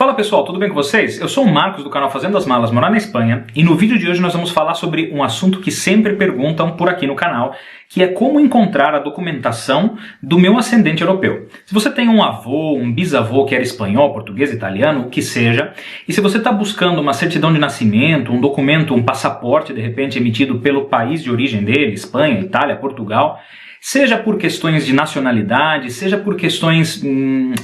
Fala pessoal, tudo bem com vocês? Eu sou o Marcos do canal Fazendo as Malas Morar na Espanha e no vídeo de hoje nós vamos falar sobre um assunto que sempre perguntam por aqui no canal, que é como encontrar a documentação do meu ascendente europeu. Se você tem um avô, um bisavô que era espanhol, português, italiano, o que seja, e se você está buscando uma certidão de nascimento, um documento, um passaporte de repente emitido pelo país de origem dele, Espanha, Itália, Portugal, seja por questões de nacionalidade, seja por questões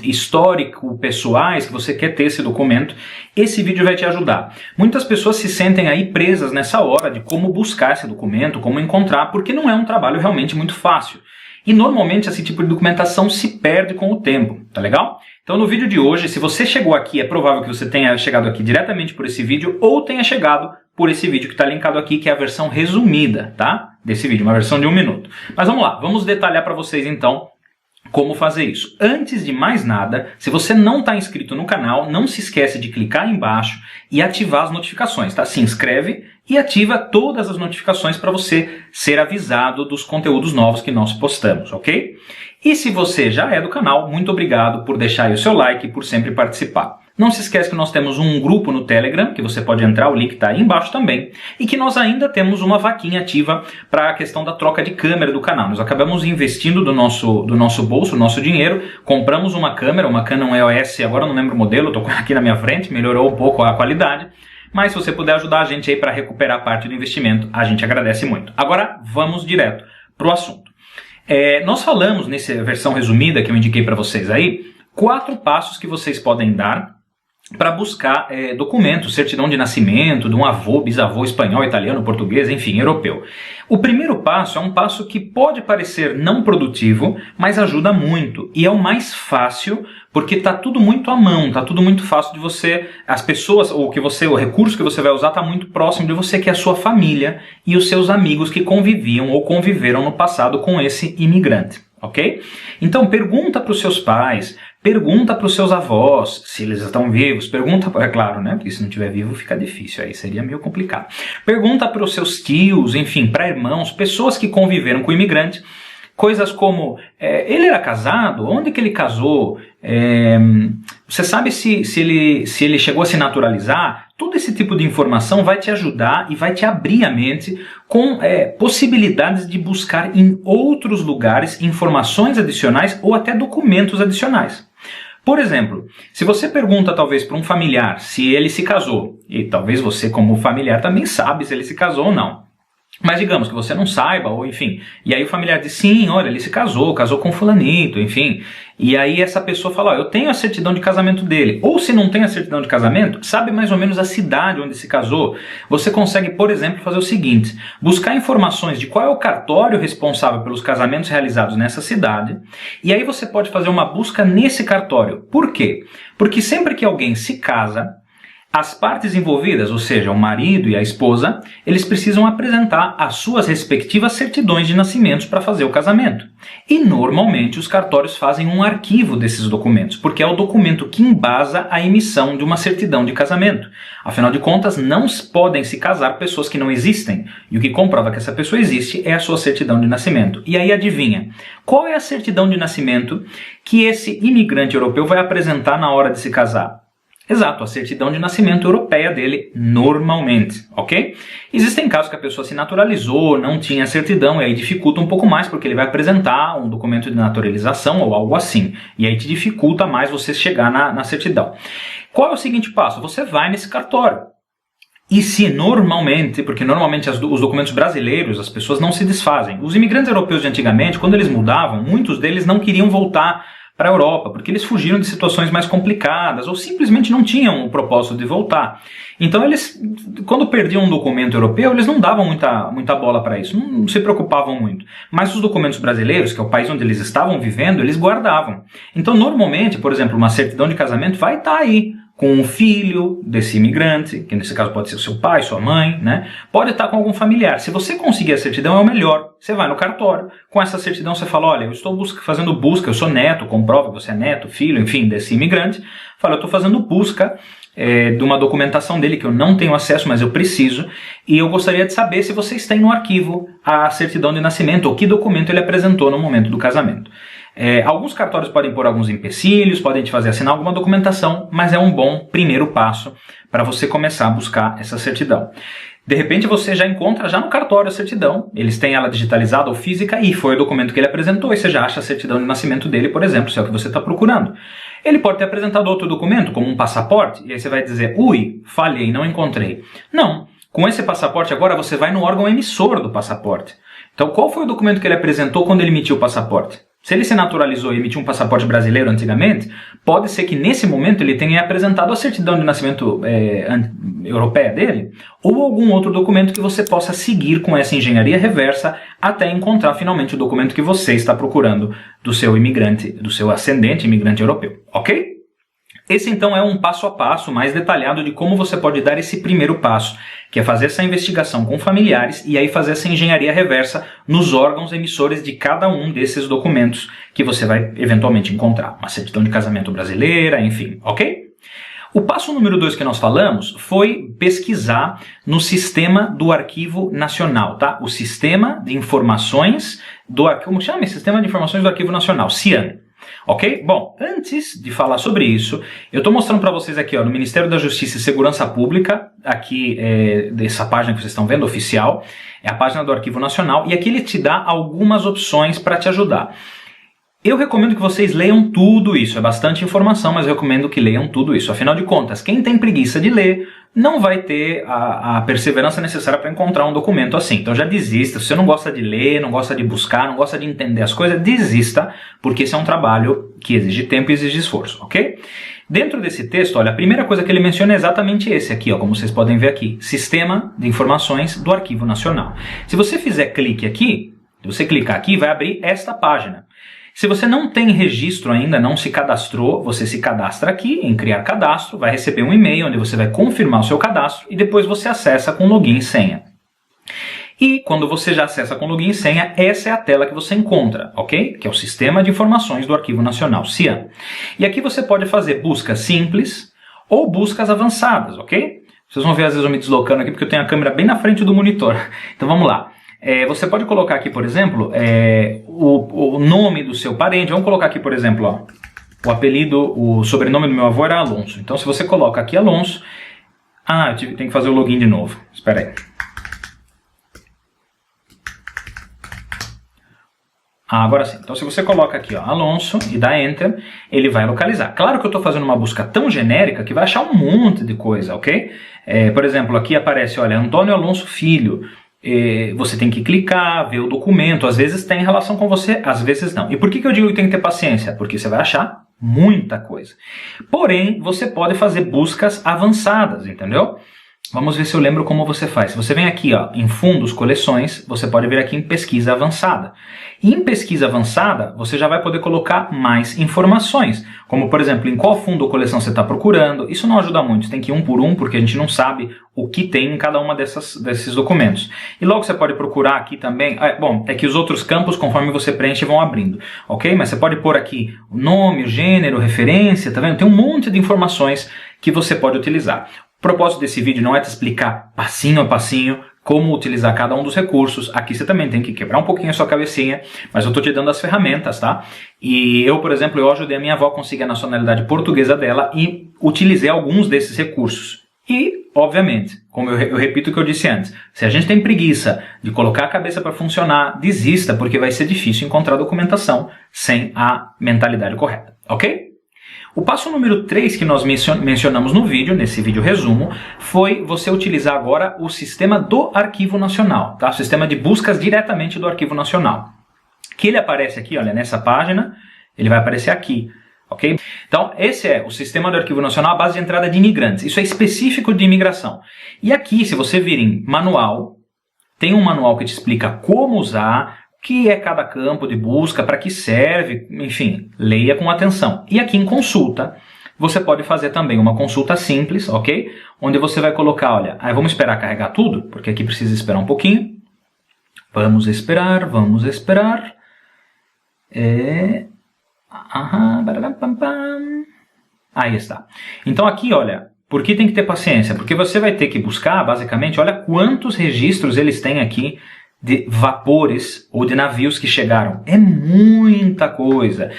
histórico-pessoais que você quer ter esse documento, esse vídeo vai te ajudar. Muitas pessoas se sentem aí presas nessa hora de como buscar esse documento, como encontrar, porque não é um trabalho realmente muito fácil. E normalmente esse tipo de documentação se perde com o tempo, tá legal? Então no vídeo de hoje, se você chegou aqui, é provável que você tenha chegado aqui diretamente por esse vídeo ou tenha chegado por esse vídeo que está linkado aqui, que é a versão resumida, tá? Desse vídeo, uma versão de 1 minuto. Mas vamos lá, vamos detalhar para vocês então como fazer isso. Antes de mais nada, se você não está inscrito no canal, não se esquece de clicar aí embaixo e ativar as notificações, tá? Se inscreve e ativa todas as notificações para você ser avisado dos conteúdos novos que nós postamos, ok? E se você já é do canal, muito obrigado por deixar aí o seu like e por sempre participar. Não se esquece que nós temos um grupo no Telegram, que você pode entrar, o link está aí embaixo também, e que nós ainda temos uma vaquinha ativa para a questão da troca de câmera do canal. Nós acabamos investindo do nosso bolso, do nosso dinheiro, compramos uma câmera, uma Canon EOS, agora eu não lembro o modelo, estou aqui na minha frente, melhorou um pouco a qualidade, mas se você puder ajudar a gente aí para recuperar parte do investimento, a gente agradece muito. Agora vamos direto para o assunto. Nós falamos nessa versão resumida que eu indiquei para vocês aí, 4 passos que vocês podem dar para buscar documentos, certidão de nascimento de um avô, bisavô espanhol, italiano, português, enfim, europeu. O primeiro passo é um passo que pode parecer não produtivo, mas ajuda muito. E é o mais fácil, porque está tudo muito à mão, está tudo muito fácil de você, as pessoas, o recurso que você vai usar está muito próximo de você, que é a sua família e os seus amigos que conviviam ou conviveram no passado com esse imigrante. Ok? Então pergunta para os seus pais, pergunta para os seus avós, se eles estão vivos, pergunta, é claro, né? Porque se não estiver vivo fica difícil, aí seria meio complicado. Pergunta para os seus tios, enfim, para irmãos, pessoas que conviveram com o imigrante, coisas como, ele era casado? Onde que ele casou? Você sabe se ele chegou a se naturalizar? Todo esse tipo de informação vai te ajudar e vai te abrir a mente com possibilidades de buscar em outros lugares informações adicionais ou até documentos adicionais. Por exemplo, se você pergunta talvez para um familiar se ele se casou, e talvez você como familiar também sabe se ele se casou ou não, mas digamos que você não saiba, ou enfim, e aí o familiar diz, sim, olha, ele se casou com fulanito, enfim, e aí essa pessoa fala, ó, eu tenho a certidão de casamento dele, ou se não tem a certidão de casamento, sabe mais ou menos a cidade onde se casou, você consegue, por exemplo, fazer o seguinte, buscar informações de qual é o cartório responsável pelos casamentos realizados nessa cidade, e aí você pode fazer uma busca nesse cartório. Por quê? Porque sempre que alguém se casa, as partes envolvidas, ou seja, o marido e a esposa, eles precisam apresentar as suas respectivas certidões de nascimentos para fazer o casamento. E normalmente os cartórios fazem um arquivo desses documentos, porque é o documento que embasa a emissão de uma certidão de casamento. Afinal de contas, não podem se casar pessoas que não existem. E o que comprova que essa pessoa existe é a sua certidão de nascimento. E aí adivinha, qual é a certidão de nascimento que esse imigrante europeu vai apresentar na hora de se casar? Exato, a certidão de nascimento europeia dele, normalmente, ok? Existem casos que a pessoa se naturalizou, não tinha certidão, e aí dificulta um pouco mais, porque ele vai apresentar um documento de naturalização ou algo assim, e aí te dificulta mais você chegar na certidão. Qual é o seguinte passo? Você vai nesse cartório. E se normalmente, porque normalmente os documentos brasileiros, as pessoas não se desfazem. Os imigrantes europeus de antigamente, quando eles mudavam, muitos deles não queriam voltar para a Europa, porque eles fugiram de situações mais complicadas ou simplesmente não tinham o propósito de voltar. Então eles, quando perdiam um documento europeu, eles não davam muita bola para isso, não se preocupavam muito. Mas os documentos brasileiros, que é o país onde eles estavam vivendo, eles guardavam. Então normalmente, por exemplo, uma certidão de casamento vai estar aí, com um filho desse imigrante, que nesse caso pode ser o seu pai, sua mãe, né? Pode estar com algum familiar. Se você conseguir a certidão é o melhor. Você vai no cartório, com essa certidão você fala, olha, eu estou fazendo busca, eu sou neto, comprova que você é neto, filho, enfim, desse imigrante. Fala, eu estou fazendo busca de uma documentação dele que eu não tenho acesso, mas eu preciso, e eu gostaria de saber se vocês têm no arquivo a certidão de nascimento, ou que documento ele apresentou no momento do casamento. Alguns cartórios podem pôr alguns empecilhos, podem te fazer assinar alguma documentação, mas é um bom primeiro passo para você começar a buscar essa certidão. De repente você já encontra já no cartório a certidão, eles têm ela digitalizada ou física e foi o documento que ele apresentou e você já acha a certidão de nascimento dele, por exemplo, se é o que você está procurando. Ele pode ter apresentado outro documento, como um passaporte, e aí você vai dizer, ui, falhei, não encontrei. Não, com esse passaporte agora você vai no órgão emissor do passaporte. Então qual foi o documento que ele apresentou quando ele emitiu o passaporte? Se ele se naturalizou e emitiu um passaporte brasileiro antigamente, pode ser que nesse momento ele tenha apresentado a certidão de nascimento europeia dele, ou algum outro documento que você possa seguir com essa engenharia reversa até encontrar finalmente o documento que você está procurando do seu imigrante, do seu ascendente imigrante europeu, ok? Esse então é um passo a passo mais detalhado de como você pode dar esse primeiro passo, que é fazer essa investigação com familiares e aí fazer essa engenharia reversa nos órgãos emissores de cada um desses documentos que você vai eventualmente encontrar. Uma certidão de casamento brasileira, enfim, ok? O passo número 2 que nós falamos foi pesquisar no sistema do Arquivo Nacional, tá? O Sistema de Informações do Arquivo... Como chama? Sistema de Informações do Arquivo Nacional, SIAN. Ok? Bom, antes de falar sobre isso, eu estou mostrando para vocês aqui, ó, no Ministério da Justiça e Segurança Pública, aqui dessa página que vocês estão vendo, oficial, é a página do Arquivo Nacional, e aqui ele te dá algumas opções para te ajudar. Eu recomendo que vocês leiam tudo isso, é bastante informação, mas eu recomendo que leiam tudo isso. Afinal de contas, quem tem preguiça de ler não vai ter a perseverança necessária para encontrar um documento assim. Então já desista, se você não gosta de ler, não gosta de buscar, não gosta de entender as coisas, desista, porque esse é um trabalho que exige tempo e exige esforço, ok? Dentro desse texto, olha, a primeira coisa que ele menciona é exatamente esse aqui, ó, como vocês podem ver aqui, Sistema de Informações do Arquivo Nacional. Se você fizer clique aqui, se você clicar aqui, vai abrir esta página. Se você não tem registro ainda, não se cadastrou, você se cadastra aqui em Criar Cadastro, vai receber um e-mail onde você vai confirmar o seu cadastro e depois você acessa com login e senha. E quando você já acessa com login e senha, essa é a tela que você encontra, ok? Que é o Sistema de Informações do Arquivo Nacional, SIAN. E aqui você pode fazer buscas simples ou buscas avançadas, ok? Vocês vão ver às vezes eu me deslocando aqui porque eu tenho a câmera bem na frente do monitor. Então vamos lá. Você pode colocar aqui, por exemplo, o nome do seu parente. Vamos colocar aqui, por exemplo, ó, o sobrenome do meu avô era Alonso. Então, se você coloca aqui Alonso... Ah, eu tenho que fazer o login de novo. Espera aí. Agora sim. Então, se você coloca aqui, ó, Alonso e dá Enter, ele vai localizar. Claro que eu estou fazendo uma busca tão genérica que vai achar um monte de coisa, ok? Por exemplo, aqui aparece, olha, Antônio Alonso Filho. Você tem que clicar, ver o documento, às vezes tem relação com você, às vezes não. E por que eu digo que tem que ter paciência? Porque você vai achar muita coisa. Porém, você pode fazer buscas avançadas, entendeu? Vamos ver se eu lembro como você faz. Se você vem aqui, ó, em Fundos, Coleções, você pode vir aqui em Pesquisa Avançada. E em Pesquisa Avançada, você já vai poder colocar mais informações. Como, por exemplo, em qual fundo ou coleção você está procurando. Isso não ajuda muito, você tem que ir um por um, porque a gente não sabe o que tem em cada uma desses documentos. E logo você pode procurar aqui também... é que os outros campos, conforme você preenche, vão abrindo, ok? Mas você pode pôr aqui o nome, o gênero, referência, tá vendo? Tem um monte de informações que você pode utilizar. O propósito desse vídeo não é te explicar passinho a passinho como utilizar cada um dos recursos. Aqui você também tem que quebrar um pouquinho a sua cabecinha, mas eu estou te dando as ferramentas, tá? E eu, por exemplo, eu ajudei a minha avó a conseguir a nacionalidade portuguesa dela e utilizei alguns desses recursos. E, obviamente, como eu repito o que eu disse antes, se a gente tem preguiça de colocar a cabeça para funcionar, desista, porque vai ser difícil encontrar documentação sem a mentalidade correta, ok? O passo número 3 que nós mencionamos no vídeo, nesse vídeo resumo, foi você utilizar agora o sistema do Arquivo Nacional, tá? O sistema de buscas diretamente do Arquivo Nacional. Que ele aparece aqui, olha, nessa página, ele vai aparecer aqui, ok? Então, esse é o sistema do Arquivo Nacional, a base de entrada de imigrantes. Isso é específico de imigração. E aqui, se você vir em manual, tem um manual que te explica como usar, o que é cada campo de busca, para que serve, enfim, leia com atenção. E aqui em consulta, você pode fazer também uma consulta simples, ok? Onde você vai colocar, olha, vamos esperar carregar tudo, porque aqui precisa esperar um pouquinho. Vamos esperar, vamos esperar. Aí está. Então aqui, olha, por que tem que ter paciência? Porque você vai ter que buscar, basicamente, olha quantos registros eles têm aqui de vapores ou de navios que chegaram. É muita coisa.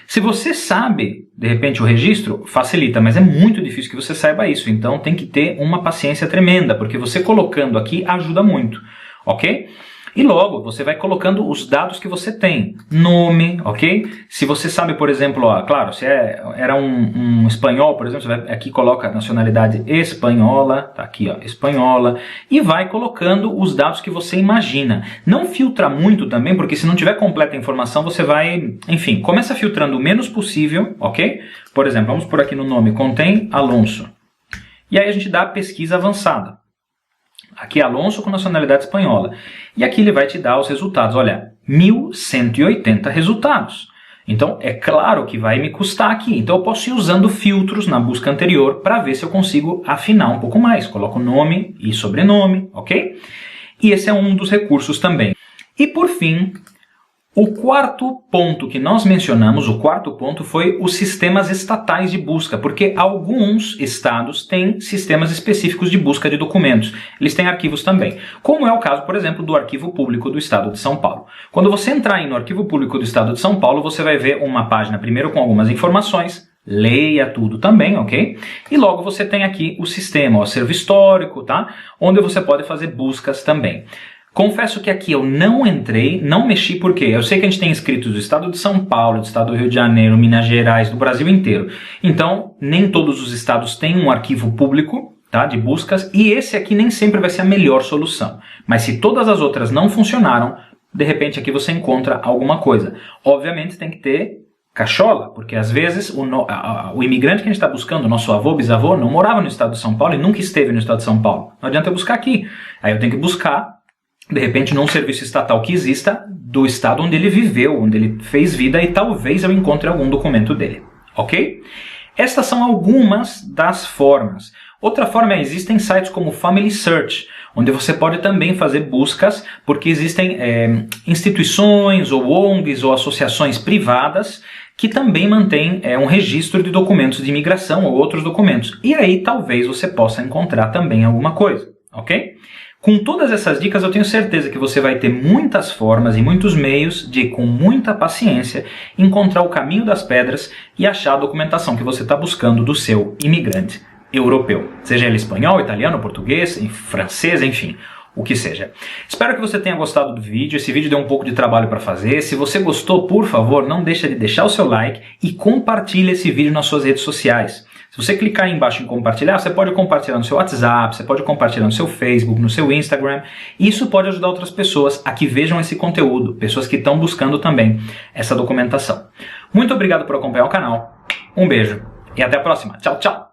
Se você sabe, de repente, o registro, facilita, mas é muito difícil que você saiba isso. Então tem que ter uma paciência tremenda, porque você colocando aqui ajuda muito, ok? E logo, você vai colocando os dados que você tem. Nome, ok? Se você sabe, por exemplo, ó, claro, se era um espanhol, por exemplo, você vai, aqui coloca nacionalidade espanhola, tá aqui, ó, espanhola, e vai colocando os dados que você imagina. Não filtra muito também, porque se não tiver completa a informação, você vai, enfim, começa filtrando o menos possível, ok? Por exemplo, vamos por aqui no nome, contém Alonso. E aí a gente dá a pesquisa avançada. Aqui Alonso com nacionalidade espanhola. E aqui ele vai te dar os resultados. Olha, 1.180 resultados. Então, é claro que vai me custar aqui. Então, eu posso ir usando filtros na busca anterior para ver se eu consigo afinar um pouco mais. Coloco nome e sobrenome, ok? E esse é um dos recursos também. E por fim, o quarto ponto que nós mencionamos, o quarto ponto foi os sistemas estatais de busca, porque alguns estados têm sistemas específicos de busca de documentos. Eles têm arquivos também, como é o caso, por exemplo, do Arquivo Público do Estado de São Paulo. Quando você entrar aí no Arquivo Público do Estado de São Paulo, você vai ver uma página primeiro com algumas informações, leia tudo também, ok? E logo você tem aqui o sistema, o acervo histórico, tá? Onde você pode fazer buscas também. Confesso que aqui eu não entrei, não mexi, porque eu sei que a gente tem inscritos do estado de São Paulo, do estado do Rio de Janeiro, Minas Gerais, do Brasil inteiro. Então, nem todos os estados têm um arquivo público, tá, de buscas, e esse aqui nem sempre vai ser a melhor solução. Mas se todas as outras não funcionaram, de repente aqui você encontra alguma coisa. Obviamente tem que ter cachola, porque às vezes o imigrante que a gente está buscando, nosso avô, bisavô, não morava no estado de São Paulo e nunca esteve no estado de São Paulo. Não adianta eu buscar aqui. Aí eu tenho que buscar, de repente, num serviço estatal que exista do estado onde ele viveu, onde ele fez vida, e talvez eu encontre algum documento dele, ok? Estas são algumas das formas. Outra forma é, existem sites como Family Search, onde você pode também fazer buscas, porque existem instituições ou ONGs ou associações privadas que também mantêm um registro de documentos de imigração ou outros documentos. E aí talvez você possa encontrar também alguma coisa, ok? Com todas essas dicas, eu tenho certeza que você vai ter muitas formas e muitos meios de, com muita paciência, encontrar o caminho das pedras e achar a documentação que você está buscando do seu imigrante europeu. Seja ele espanhol, italiano, português, francês, enfim, o que seja. Espero que você tenha gostado do vídeo. Esse vídeo deu um pouco de trabalho para fazer. Se você gostou, por favor, não deixa de deixar o seu like e compartilhe esse vídeo nas suas redes sociais. Se você clicar aí embaixo em compartilhar, você pode compartilhar no seu WhatsApp, você pode compartilhar no seu Facebook, no seu Instagram. Isso pode ajudar outras pessoas a que vejam esse conteúdo, pessoas que estão buscando também essa documentação. Muito obrigado por acompanhar o canal, um beijo e até a próxima. Tchau, tchau!